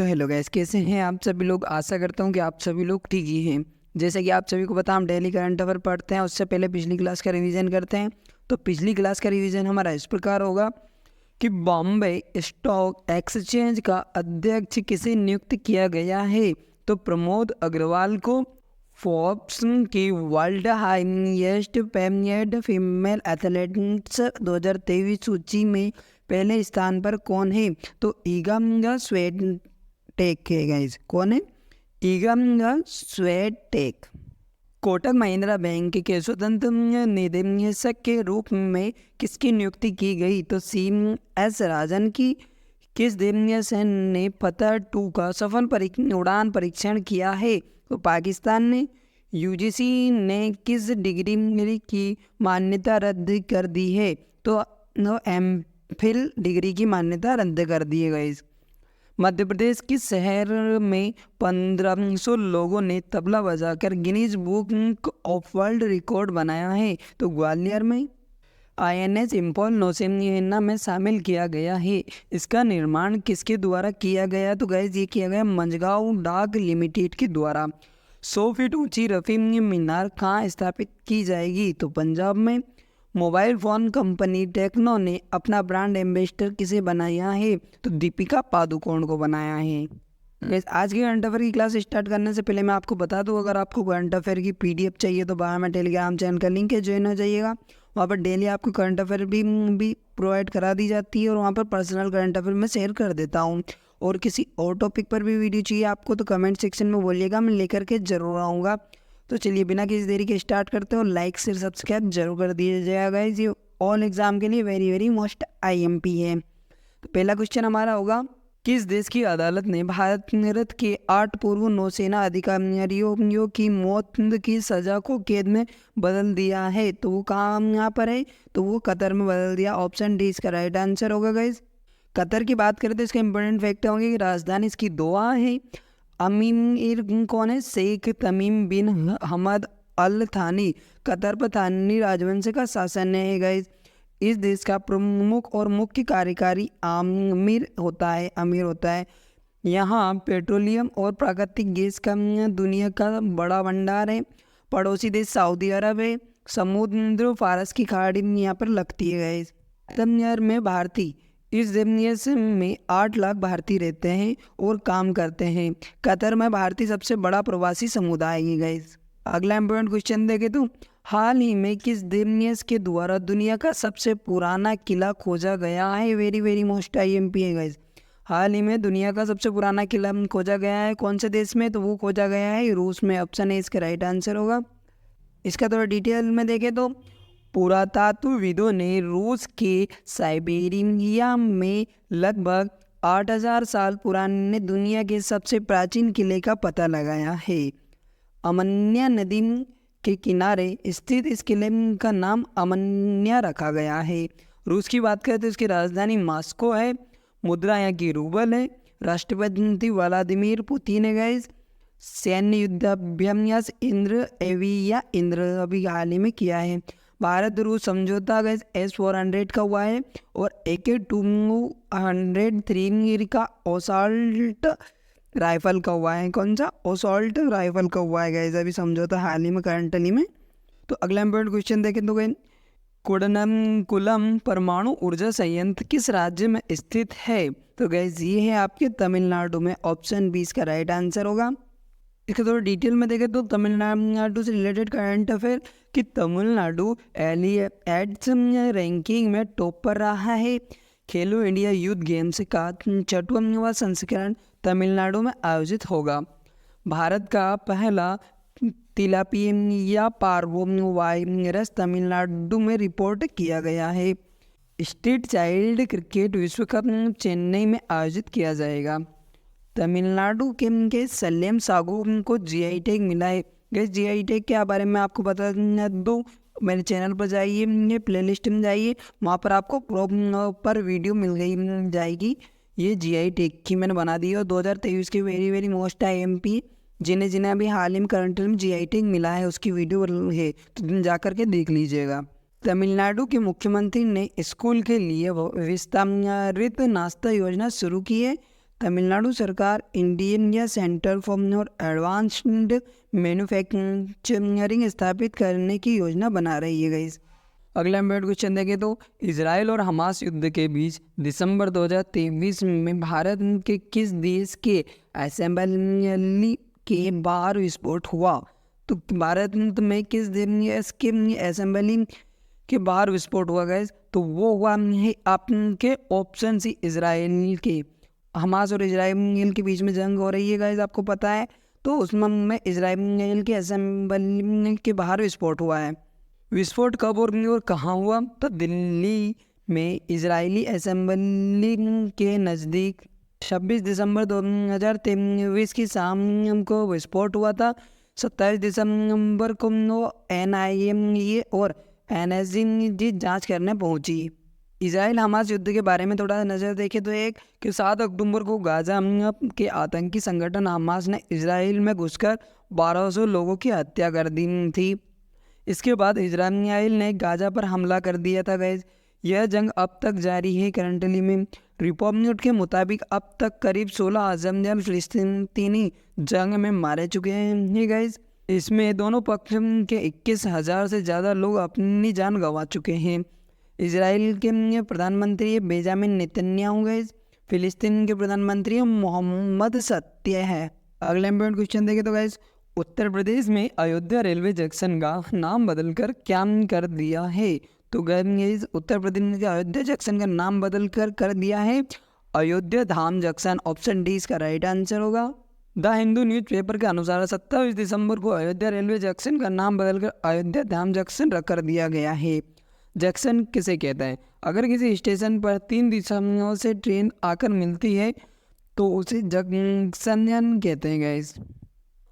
तो hello guys, कैसे हैं आप सभी लोग। आशा करता हूं कि आप सभी लोग ठीक ही हैं। जैसे कि आप सभी को पता, हम डेली करंट अफेयर पढ़ते हैं, उससे पहले पिछली क्लास का रिवीजन करते हैं। तो पिछली क्लास का रिवीजन हमारा इस प्रकार होगा कि बॉम्बे स्टॉक एक्सचेंज का अध्यक्ष किसे नियुक्त किया गया है। तो प्रमोद अग्रवाल को। फोर्ब्स की वर्ल्ड हाईएस्ट पेमेड फीमेल एथलीट्स 2023 सूची में पहले स्थान पर कौन है। तो ईगा स्वेटेक है गाइस। कौन है? ईगा स्वेटेक। कोटक महिंद्रा बैंक के स्वतंत्र निदेशक के रूप में किसकी नियुक्ति की गई। तो CS राजन की। किस देश ने फतह 2 का सफल उड़ान परीक्षण किया है। तो पाकिस्तान ने। UGC ने किस डिग्री की मान्यता रद्द कर दी है। तो MPhil डिग्री की मान्यता रद्द कर दी है गाइस। मध्य प्रदेश किस शहर में 1500 लोगों ने तबला बजाकर Guinness book of world record बनाया है। तो ग्वालियर में। INS इंफॉल नौसेना में शामिल किया गया है। इसका निर्माण किसके द्वारा किया गया। तो गाइस ये किया गया मझगांव डाक लिमिटेड के द्वारा। 100 फीट ऊंची रफी मीनार कहाँ स्थापित की जाएगी। तो पंजाब में। मोबाइल फ़ोन कंपनी टेक्नो ने अपना ब्रांड एम्बेसडर किसे बनाया है। तो दीपिका पादुकोण को बनाया है। गैस आज के करंट अफेयर की क्लास स्टार्ट करने से पहले मैं आपको बता दूं, अगर आपको करंट अफेयर की PDF चाहिए तो बाहर में टेलीग्राम चैनल का लिंक है, ज्वाइन हो जाइएगा। वहाँ पर डेली आपको करंट अफेयर भी प्रोवाइड करा दी जाती है और वहाँ पर पर्सनल करंट अफेयर मैं शेयर कर देता हूँ। और किसी और टॉपिक पर भी वीडियो चाहिए आपको तो कमेंट सेक्शन में बोलिएगा, मैं लेकर के ज़रूर आऊँगा। तो चलिए बिना किसी देरी के स्टार्ट करते हो। लाइक शेयर सब्सक्राइब जरूर कर दीजिएगा गाइस। ये ऑल एग्जाम के लिए वेरी वेरी मोस्ट IMP है। तो पहला क्वेश्चन हमारा होगा, किस देश की अदालत ने भारत के 8 पूर्व नौसेना अधिकारियों की मौत की सजा को कैद में बदल दिया है। तो वो कहाँ पर है। तो वो कतर में बदल दिया। ऑप्शन डी इसका राइट आंसर होगा गाइस। कतर की बात करें तो इसका इंपॉर्टेंट फैक्ट होंगे कि राजधानी इसकी दोहा है। अमीर कौन है। शेख तमीम बिन हमद अल थानी। कतर पर थानी राजवंश का शासन है गाइस। इस देश का प्रमुख और मुख्य कार्यकारी अमीर होता है। यहाँ पेट्रोलियम और प्राकृतिक गैस का दुनिया का बड़ा भंडार है। पड़ोसी देश सऊदी अरब है। समुद्र फारस की खाड़ी यहाँ पर लगती है गाइस। तमियार में भारतीय। इस देश में 8 लाख भारतीय रहते हैं और काम करते हैं। कतर में भारतीय सबसे बड़ा प्रवासी समुदाय है गाइस। अगला इम्पोर्टेंट क्वेश्चन देखे तो, हाल ही में किस देश के द्वारा दुनिया का सबसे पुराना किला खोजा गया है। वेरी वेरी मोस्ट IMP है गाइस। हाल ही में दुनिया का सबसे पुराना किला खोजा गया है कौन से देश में। तो वो खोजा गया है रूस में। ऑप्शन है इसका राइट आंसर होगा। इसका थोड़ा डिटेल में देखें तो, पुरातत्वविदों ने रूस के साइबेरिया में लगभग 8000 साल पुराने दुनिया के सबसे प्राचीन किले का पता लगाया है। अमन्या नदी के किनारे स्थित इस किले का नाम अमन्या रखा गया है। रूस की बात करें तो इसकी राजधानी मॉस्को है। मुद्रा यहाँ की रूबल है। राष्ट्रपति व्लादिमीर पुतिन है गाइस। सैन्य युद्धाभ्यास इंद्र अभी हाल ही में किया है। भारत रूस समझौता गैस S-400 का हुआ है और AK-203 का असॉल्ट राइफल का हुआ है। कौन सा? असॉल्ट राइफल का हुआ है गैस अभी समझौता हाल ही में करंटली में। तो अगला इम्पोर्टेंट क्वेश्चन देखें तो गैस, कुडनकुलम परमाणु ऊर्जा संयंत्र किस राज्य में स्थित है। तो गैस ये है आपके तमिलनाडु में। ऑप्शन बी इसका राइट आंसर होगा। इसके थोड़ा डिटेल में देखें तो तमिलनाडु से रिलेटेड करंट अफेयर कि तमिलनाडु एलियट्स रैंकिंग में टॉप पर रहा है। खेलो इंडिया यूथ गेम्स का 6वां संस्करण तमिलनाडु में आयोजित होगा। भारत का पहला तिलापिया पार्वो वायरस तमिलनाडु में रिपोर्ट किया गया है। स्टेट चाइल्ड क्रिकेट विश्व कप चेन्नई में आयोजित किया जाएगा। तमिलनाडु के सलेम सागू को GI टैग मिला है। गैस GI टैग के बारे में आपको बता दूँ, मेरे चैनल पर जाइए, प्लेलिस्ट में जाइए, वहाँ पर आपको प्रॉपर वीडियो मिल जाएगी। ये GI टैग की मैंने बना दी है और 2023 के वेरी वेरी मोस्ट IMP जिन्हें अभी हाल ही में करंट में GI टैग मिला है उसकी वीडियो है, तो जा कर के देख लीजिएगा। तमिलनाडु के मुख्यमंत्री ने स्कूल के लिए विस्तारित नाश्ता योजना शुरू की है। तमिलनाडु सरकार इंडियन या सेंटर फॉर एडवांस्ड मैन्युफैक्चरिंग स्थापित करने की योजना बना रही है गाइस। अगला इम्पोर्टेंट क्वेश्चन देखें तो इसराइल और हमास युद्ध के बीच दिसंबर 2023 में भारत के किस देश के असेंबली के बाहर विस्फोट हुआ? तो भारत में किस देश के असेंबली के बाहर विस्फोट हुआ गैस? तो वो हुआ है आपके ऑप्शन सी इसराइल के। हमास और इसराइल के बीच में जंग हो रही है गाइस, आपको पता है। तो उसमें इसराइल के असेंबली के बाहर विस्फोट हुआ है। विस्फोट कब और कहाँ हुआ? तो दिल्ली में इजरायली असेंबली के नज़दीक 26 दिसंबर 2023 की शाम को विस्फोट हुआ था। 27 दिसंबर को NIA और NSG जांच करने पहुंची। इसराइल हमास युद्ध के बारे में थोड़ा नज़र देखें तो एक कि 7 अक्टूबर को गाजा के आतंकी संगठन हमास ने इसराइल में घुसकर 1200 लोगों की हत्या कर दी थी। इसके बाद इजराइल ने गाजा पर हमला कर दिया था गैस। यह जंग अब तक जारी है करंटली में। रिपोर्ट के मुताबिक अब तक करीब 16,000 फिलिस्तीनी जंग में मारे चुके हैं गैस। इसमें दोनों पक्ष के 21,000 से ज़्यादा लोग अपनी जान गंवा चुके हैं। इजराइल के प्रधानमंत्री बेंजामिन नेतन्याहू गैस, फिलिस्तीन के प्रधानमंत्री मोहम्मद सत्य है। अगला इम्पोर्टेंट क्वेश्चन देखें तो गैस उत्तर प्रदेश में अयोध्या रेलवे जंक्शन का नाम बदलकर क्या कर दिया है? तो गैस उत्तर प्रदेश के अयोध्या जंक्शन का नाम बदलकर कर दिया है अयोध्या धाम जंक्शन। ऑप्शन डी इसका राइट आंसर होगा। द हिंदू न्यूज़पेपर के अनुसार 27 दिसंबर को अयोध्या रेलवे जंक्शन का नाम बदलकर अयोध्या धाम जंक्शन कर दिया गया है। जंक्शन किसे कहते हैं? अगर किसी स्टेशन पर 3 दिशाओं से ट्रेन आकर मिलती है तो उसे जंक्शन कहते हैं गैस।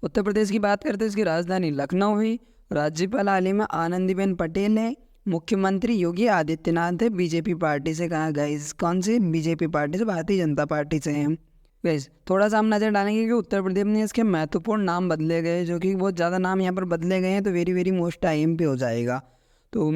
उत्तर प्रदेश की बात करते हैं, इसकी राजधानी लखनऊ है। राज्यपाल हालिमा आनंदीबेन पटेल है। मुख्यमंत्री योगी आदित्यनाथ है। बीजेपी पार्टी से कहा गाइस, कौन सी? बीजेपी पार्टी से, भारतीय जनता पार्टी से हैं गाइस। थोड़ा सा हम नज़र डालेंगे कि उत्तर प्रदेश में इसके महत्वपूर्ण नाम बदले गए, जो कि बहुत ज़्यादा नाम यहाँ पर बदले गए हैं, तो वेरी मोस्ट टाइम पे हो जाएगा। तो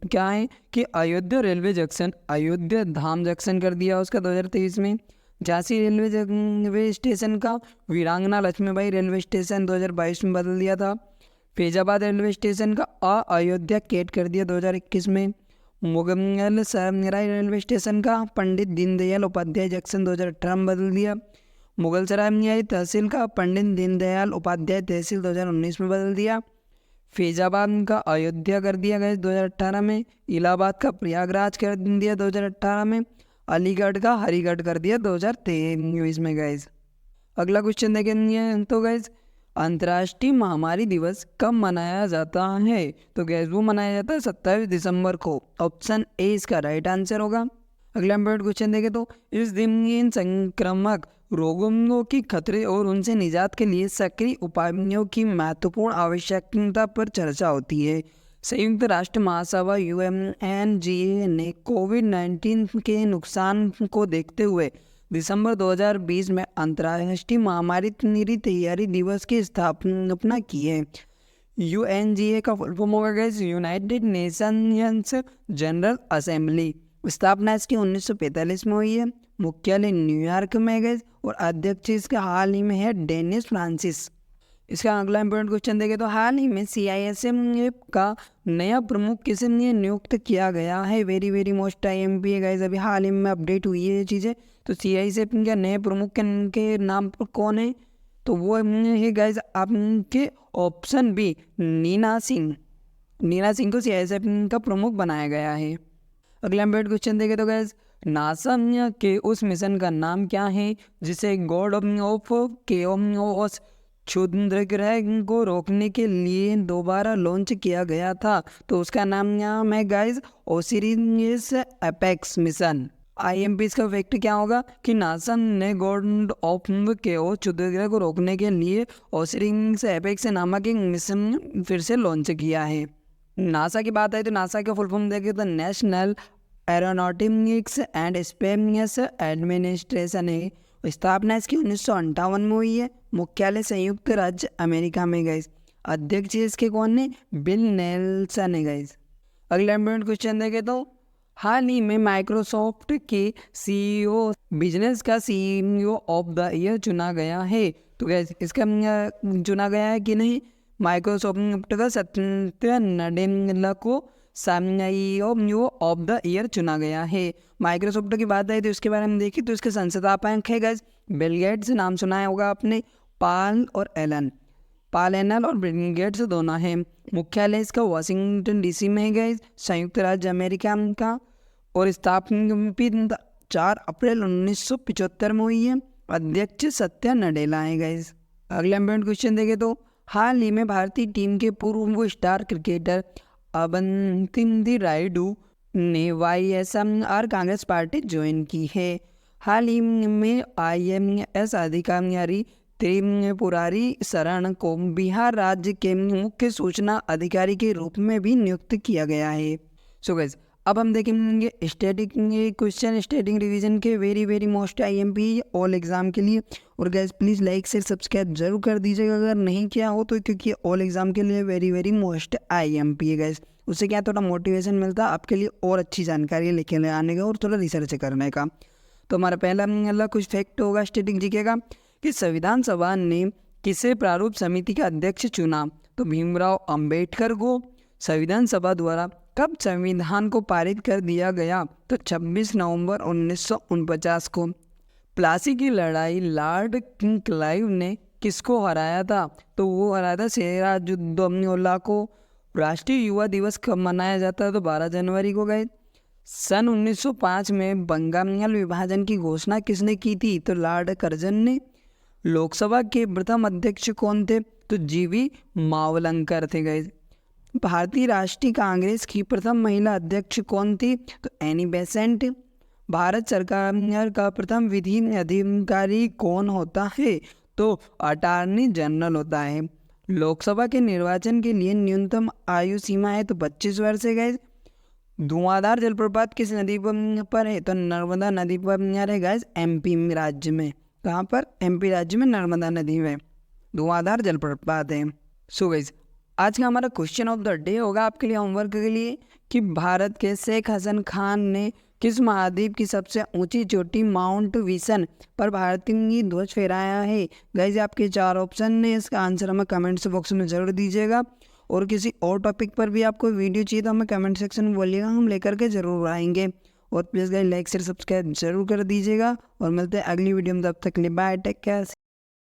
क्या है कि अयोध्या रेलवे जंक्शन अयोध्या धाम जंक्शन कर दिया उसका 2023 में। झांसी रेलवे स्टेशन का वीरांगना लक्ष्मीबाई रेलवे स्टेशन 2022 में बदल दिया था। फैजाबाद रेलवे स्टेशन का अयोध्या कैट कर दिया 2021 में। मुगल सराय रेलवे स्टेशन का पंडित दीनदयाल उपाध्याय जंक्शन 2018 में बदल दिया। मुगल सराय तहसील का पंडित दीनदयाल उपाध्याय तहसील 2019 में बदल दिया। फैजाबाद का अयोध्या कर दिया गया 2018 में। इलाहाबाद का प्रयागराज कर दिया 2018 में। अलीगढ़ का हरिगढ़ कर दिया 2023 में गैस। अगला क्वेश्चन देखेंगे तो गैस अंतर्राष्ट्रीय महामारी दिवस कब मनाया जाता है? तो गैस वो मनाया जाता है 27 दिसंबर को। ऑप्शन ए इसका राइट आंसर होगा। अगला इम्पोर्टेंट क्वेश्चन देखें तो इस दिन इन संक्रामक रोगों की खतरे और उनसे निजात के लिए सक्रिय उपायों की महत्वपूर्ण आवश्यकता पर चर्चा होती है। संयुक्त राष्ट्र महासभा UNGA ने कोविड-19 के नुकसान को देखते हुए दिसंबर 2020 में अंतर्राष्ट्रीय महामारी तैयारी दिवस की स्थापना की है। UNGA का फुल फॉर्म होगा guys United Nations general assembly. स्थापना इसकी 1945 में हुई है। मुख्यालय न्यूयॉर्क में गए और अध्यक्ष इसके हाल ही में है डेनिस फ्रांसिस। इसका अगला इंपॉर्टेंट क्वेश्चन देखें तो हाल ही में CISM का नया प्रमुख किसे नियुक्त किया गया है? वेरी मोस्ट IMP है गाइस, अभी हाल ही में अपडेट हुई है ये चीज़ें। तो CISM के नए प्रमुख के नाम पर कौन है? तो वो है गाइस आपके ऑप्शन बी नीना सिंह। नीना सिंह को CISM का प्रमुख बनाया गया है। अगला इंपॉर्टेंट क्वेश्चन देखें तो गाइस नासा के उस मिशन का नाम क्या है जिसे गॉड ऑफ केओस क्षुद्रग्रह को रोकने के लिए दोबारा लॉन्च किया गया था? तो उसका नाम है guys Osiris apex mission. IMP इसका फैक्ट क्या होगा कि नासा ने गॉड ऑफ केओस क्षुद्रग्रह को रोकने के लिए ओसिरिस एपेक्स नामक एक मिशन फिर से लॉन्च किया है। नासा की बात है तो नासा का फुल फॉर्म देखें तो national aeronautics and space administration है। स्थापना इसकी 1958 में हुई है। मुख्यालय संयुक्त राज्य अमेरिका में गए। अध्यक्ष इसके कौन है? बिल नेल्सन है गाइस। अगला इंपॉर्टेंट क्वेश्चन देखें तो हाल ही में माइक्रोसॉफ्ट के सीईओ बिजनेस का सीईओ ऑफ द ईयर चुना गया है। तो गैस इसका चुना गया है कि नहीं? माइक्रोसॉफ्ट का सत्या नडेला को सीईओ ऑफ द ईयर चुना गया है। माइक्रोसॉफ्ट की बात आई तो इसके बारे में देखिए तो इसके संस्थापक है गैस बिल गेट्स, नाम सुना होगा आपने। पाल एनल और बिल गेट्स दोनों हैं। मुख्यालय इसका वाशिंगटन डीसी में है गैस, संयुक्त राज्य अमेरिका का। और स्थापना 4 अप्रैल 1975 में हुई है। अध्यक्ष सत्या नडेला है गैस। अगला इम्पोर्टेंट क्वेश्चन देखें तो हाल ही में भारतीय टीम के पूर्व स्टार क्रिकेटर अवंती रायडू ने YSR कांग्रेस पार्टी ज्वाइन की है। हाल ही में IMS अधिकारी त्रिपुरारी शरण को बिहार राज्य के मुख्य सूचना अधिकारी के रूप में भी नियुक्त किया गया है। सो गाइस अब हम देखेंगे स्टैटिक क्वेश्चन, स्टैटिक रिवीजन के very most IMP all exam के लिए। और गाइस प्लीज़ लाइक से सब्सक्राइब जरूर कर दीजिएगा अगर नहीं किया हो तो, क्योंकि ऑल एग्जाम के लिए वेरी मोस्ट IMP है गाइस। उससे क्या थोड़ा मोटिवेशन मिलता है आपके लिए और अच्छी जानकारी लेके आने का और थोड़ा रिसर्च करने का। तो हमारा पहला कुछ फैक्ट होगा स्टैटिक जीके का कि संविधान सभा ने किसे प्रारूप समिति का अध्यक्ष चुना? तो भीमराव अंबेडकर को। संविधान सभा द्वारा कब संविधान को पारित कर दिया गया? तो 26 नवंबर 1949 को। प्लासी की लड़ाई लॉर्ड क्लाइव ने किसको हराया था? तो वो हराया था सिराजुद्दौला को। राष्ट्रीय युवा दिवस कब मनाया जाता है? तो 12 जनवरी को गए। सन 1905 में बंगाल विभाजन की घोषणा किसने की थी? तो लॉर्ड कर्जन ने। लोकसभा के प्रथम अध्यक्ष कौन थे? तो GV मावलंकर थे गए। भारतीय राष्ट्रीय कांग्रेस की प्रथम महिला अध्यक्ष कौन थी? तो एनी बेसेंट। भारत सरकार का प्रथम विधि अधिकारी कौन होता है? तो अटॉर्नी जनरल होता है। लोकसभा के निर्वाचन के लिए न्यूनतम आयु सीमा है तो 25 वर्ष है गए। धुआंधार जलप्रपात किस नदी पर है? तो नर्मदा नदी पर है गैस MP राज्य में। कहाँ पर? MP राज्य में नर्मदा नदी में धुआंधार जलप्रपात है। सो गाइस आज का हमारा क्वेश्चन ऑफ द डे होगा आपके लिए होमवर्क के लिए कि भारत के शेख हसन खान ने किस महाद्वीप की सबसे ऊंची चोटी माउंट विसन पर भारतीय ध्वज फहराया है? गाइस आपके 4 ऑप्शन ने, इसका आंसर हमें कमेंट्स बॉक्स में जरूर दीजिएगा। और किसी और टॉपिक पर भी आपको वीडियो चाहिए तो हमें कमेंट सेक्शन में बोलिएगा, हम लेकर के ज़रूर आएंगे। और please guys like share subscribe जरूर कर दीजिएगा और मिलते हैं अगली वीडियो में। तब तक के लिए बाय, टेक केयर।